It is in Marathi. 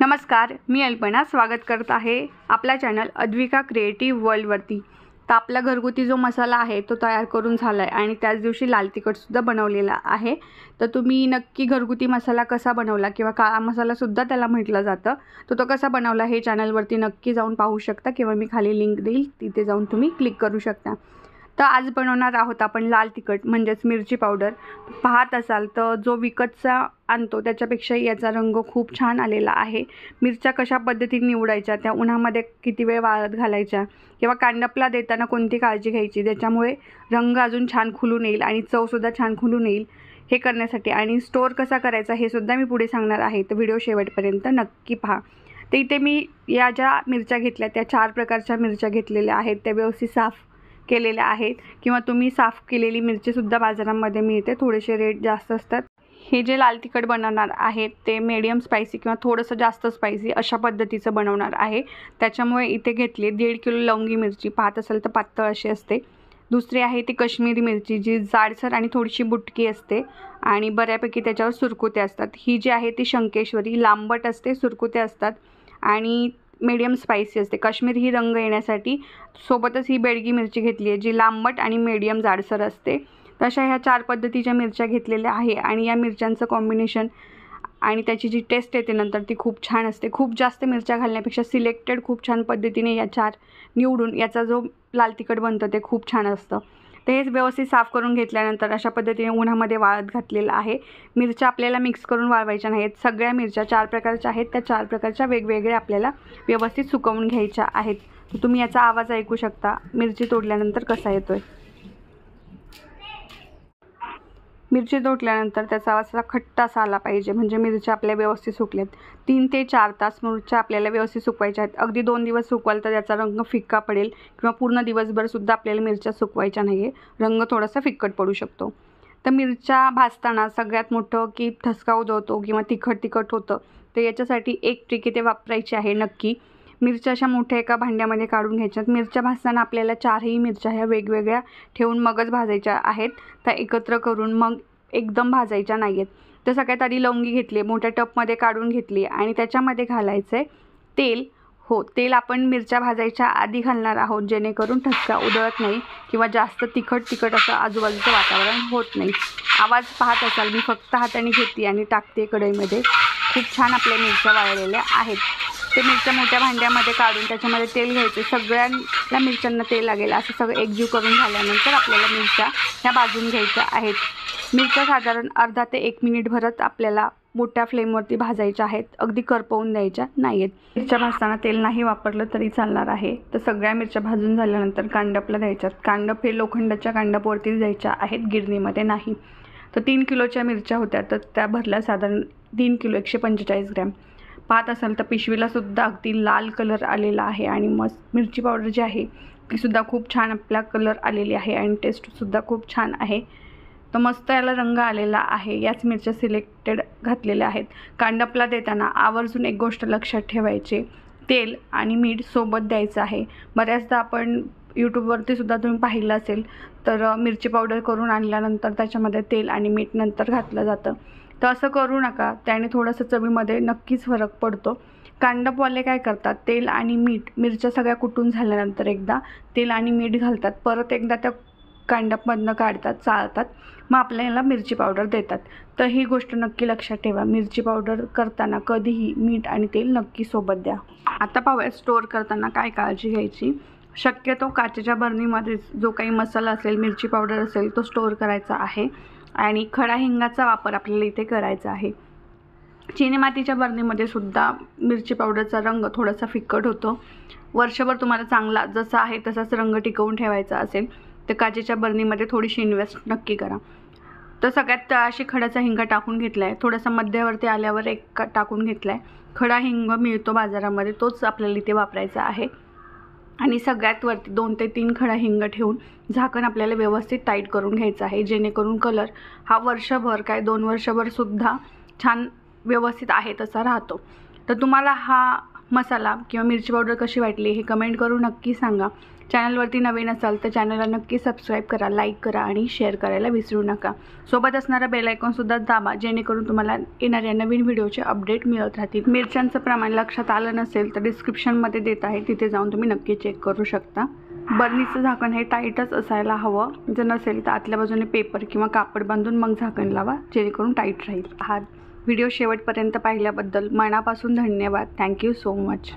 नमस्कार, मी अल्पना स्वागत करत आहे आपल्या चॅनल अद्विका क्रिएटिव्ह वर्ल्डवरती। तर आपला घरगुती जो मसाला आहे तो तयार करून झाला आहे आणि त्याच दिवशी लाल तिखटसुद्धा बनवलेला आहे। तर तुम्ही नक्की घरगुती मसाला कसा बनवला किंवा काळा मसालासुद्धा त्याला म्हटलं जातं, तो कसा बनवला हे चॅनलवरती नक्की जाऊन पाहू शकता किंवा मी खाली लिंक देईल, तिथे जाऊन तुम्ही क्लिक करू शकता। तर आज बनवणार आहोत आपण लाल तिखट म्हणजेच मिरची पावडर। पाहत असाल तर जो विकतचा आणतो त्याच्यापेक्षा याचा रंग खूप छान आलेला आहे। मिरच्या कशा पद्धतीने निवडायच्या, त्या उन्हामध्ये किती वेळ वाळत घालायच्या किंवा कांडपला देताना कोणती काळजी घ्यायची ज्याच्यामुळे रंग अजून छान खुलून येईल आणि चवसुद्धा छान खुलून येईल, हे करण्यासाठी आणि स्टोअर कसा करायचा हे सुद्धा मी पुढे सांगणार आहे। तर व्हिडिओ शेवटपर्यंत नक्की पहा। तर इथे मी या ज्या मिरच्या घेतल्या त्या 4 प्रकारच्या मिरच्या घेतलेल्या आहेत, त्या व्यवस्थित साफ केलेल्या आहेत किंवा तुम्ही साफ केलेली मिरचीसुद्धा बाजारामध्ये मिळते, थोडेसे रेट जास्त असतात। हे जे लाल तिखट बनवणार आहेत ते मीडियम स्पायसी किंवा थोडंसं जास्त स्पायसी अशा पद्धतीचं बनवणार आहे। त्याच्यामुळे इथे घेतली 1.5 किलो लवंगी मिरची, पाहत असाल तर पातळ अशी असते। दुसरी आहे ती काश्मीरी मिरची, जी जाडसर आणि थोडीशी बुटकी असते आणि बऱ्यापैकी त्याच्यावर सुरकुते असतात। ही जी आहे ती शंकेश्वरी, लांबट असते, सुरकुते असतात आणि मीडियम स्पायसी असते। काश्मीर ही रंग येण्यासाठी। सोबतच ही बेडगी मिरची घेतली आहे जी लांबट आणि मीडियम जाडसर असते। तशा ह्या 4 पद्धतीच्या मिरच्या घेतलेल्या आहे आणि या मिरच्यांचं कॉम्बिनेशन आणि त्याची जी टेस्ट येते नंतर ती खूप छान असते। खूप जास्त मिरच्या घालण्यापेक्षा सिलेक्टेड खूप छान पद्धतीने या 4 निवडून याचा जो लाल तिखट बनतं ते खूप छान असतं। तर हे व्यवस्थित साफ करून घेतल्यानंतर अशा पद्धतीने उन्हामध्ये वाळत घातलेलं आहे। मिरच्या आपल्याला मिक्स करून वाळवायच्या नाहीत, सगळ्या मिरच्या 4 प्रकारच्या आहेत त्या 4 प्रकारच्या वेगवेगळ्या आपल्याला व्यवस्थित सुकवून घ्यायच्या आहेत। तर तुम्ही याचा आवाज ऐकू शकता मिरची तोडल्यानंतर कसा येतोय। मिरची तोडल्यानंतर त्याचा आवाज असा खट्ट असा आला पाहिजे, म्हणजे मिरच्या आपल्या व्यवस्थित सुकल्यात। 3 ते 4 तास मिरच्या आपल्याला व्यवस्थित सुकवायच्या आहेत। अगदी 2 दिवस सुकवाल तर त्याचा रंग फिक्का पडेल किंवा पूर्ण दिवसभरसुद्धा आपल्याला मिरच्या सुकवायच्या नाही आहे, रंग थोडासा फिक्कट पडू शकतो। तर मिरच्या भाजताना सगळ्यात मोठं की ठसका उजवतो किंवा तिखट होतं, तर याच्यासाठी एक ट्रिक इथे वापरायची आहे नक्की। मिरच्या अशा मोठ्या एका भांड्यामध्ये काढून घ्यायच्यात। मिरच्या भाजताना आपल्याला 4ही मिरच्या ह्या वेगवेगळ्या ठेवून मगच भाजायच्या आहेत, त्या एकत्र करून मग एकदम भाजायच्या नाही आहेत। तर सगळ्यात आधी लवंगी घेतली, मोठ्या टपमध्ये काढून घेतली आणि त्याच्यामध्ये घालायचं आहे तेल। तेल आपण मिरच्या भाजायच्या आधी घालणार आहोत, जेणेकरून ठसका उधळत नाही किंवा जास्त तिखट असं आजूबाजूचं वातावरण होत नाही। आवाज पाहत असाल, मी फक्त हाताने घेते आणि टाकते कढईमध्ये। खूप छान आपल्या मिरच्या वाळलेल्या आहेत। ते मिरच्या मोठ्या भांड्यामध्ये काढून त्याच्यामध्ये तेल घ्यायचे, सगळ्या मिरच्यांना तेल लागेल असं सगळं एकजीव करून झाल्यानंतर आपल्याला मिरच्या ह्या भाजून घ्यायच्या आहेत। मिरच्या साधारण अर्धा ते 1 मिनिट भरत आपल्याला मोठ्या फ्लेमवरती भाजायच्या आहेत, अगदी करपवून द्यायच्या नाही आहेत। मिरच्या भाजताना तेल नाही वापरलं तरी चालणार आहे। तर सगळ्या मिरच्या भाजून झाल्यानंतर कांडपला द्यायच्यात। कांडप हे लोखंडाच्या कांडपवरती द्यायच्या आहेत, गिरणीमध्ये नाही। तर 3 किलोच्या मिरच्या होत्या, तर त्या भरल्या साधारण 3 किलो 145 ग्रॅम। पाहत असाल तर पिशवीलासुद्धा अगदी लाल कलर आलेला आहे आणि मस्त मिरची पावडर जी आहे तीसुद्धा खूप छान आपला कलर आलेली आहे आणि टेस्टसुद्धा खूप छान आहे। तर मस्त याला रंग आलेला आहे। याच मिरच्या सिलेक्टेड घातलेल्या आहेत। कांडपला देताना आवर्जून एक गोष्ट लक्षात ठेवायची, तेल आणि मीठ सोबत द्यायचं आहे। बऱ्याचदा आपण यूट्यूबवरती सुद्धा तुम्ही पाहिलं असेल तर मिरची पावडर करून आणल्यानंतर त्याच्यामध्ये तेल आणि मीठ नंतर घातलं जातं, तर असं करू नका, त्याने थोडंसं चवीमध्ये नक्कीच फरक पडतो। कांडपवाले काय करतात, तेल आणि मीठ मिरच्या सगळ्या कुटून झाल्यानंतर एकदा तेल आणि मीठ घालतात, परत एकदा त्या कांडपमधनं काढतात, चाळतात, मग आपल्याला मिरची पावडर देतात। तर ही गोष्ट नक्की लक्षात ठेवा, मिरची पावडर करताना कधीही मीठ आणि तेल नक्की सोबत द्या। आता पाहूया स्टोअर करताना काय काळजी घ्यायची। शक्यतो काचेच्या बरणीमध्ये जो काही मसाला असेल, मिरची पावडर असेल, तो स्टोअर करायचा आहे आणि खडा हिंगाचा वापर आपल्याला इथे करायचा आहे। चिनीमातीच्या बरणीमध्ये सुद्धा मिरची पावडरचा रंग थोडासा फिक्कट होतो। वर्षभर तुम्हाला चांगला जसा आहे तसाच रंग टिकवून ठेवायचा असेल तर काचेच्या बरणीमध्ये थोडीशी इन्व्हेस्ट नक्की करा। तर सगळ्यात तळाशी खडाचा हिंग टाकून घेतला आहे, थोडासा मध्यवर्ती आल्यावर एक टाकून घेतला आहे। खडा हिंग मिळतो बाजारामध्ये, तोच आपल्याला इथे वापरायचा आहे आणि सगळ्यात वरती 2 ते 3 खडा हिंग ठेवून झाकण आपल्याला व्यवस्थित टाईट करून घ्यायचं आहे, जेणेकरून कलर हा वर्षभर 2 वर्षभरसुद्धा छान व्यवस्थित आहे तसा राहतो। तर तुम्हाला हा मसाला किंवा मिरची पावडर कशी वाटली हे कमेंट करून नक्की सांगा। चॅनलवरती नवीन असाल तर चॅनलला नक्की सबस्क्राईब करा, लाईक करा आणि शेअर करायला विसरू नका. सोबत असणारा बेल आयकॉनसुद्धा दाबा, जेणेकरून तुम्हाला येणाऱ्या नवीन व्हिडिओचे अपडेट मिळत राहतील. मिरच्यांचं प्रमाण लक्षात आलं नसेल तर डिस्क्रिप्शनमध्ये देत आहे, तिथे जाऊन तुम्ही नक्की चेक करू शकता. बर्नीचं झाकण हे टाईटच असायला हवं. जर नसेल तर आतल्या बाजूने पेपर किंवा कापड बांधून मग झाकण लावा, जेणेकरून टाईट राहील. हा व्हिडिओ शेवटपर्यंत पाहिल्याबद्दल मनापासून धन्यवाद. Thank you so much.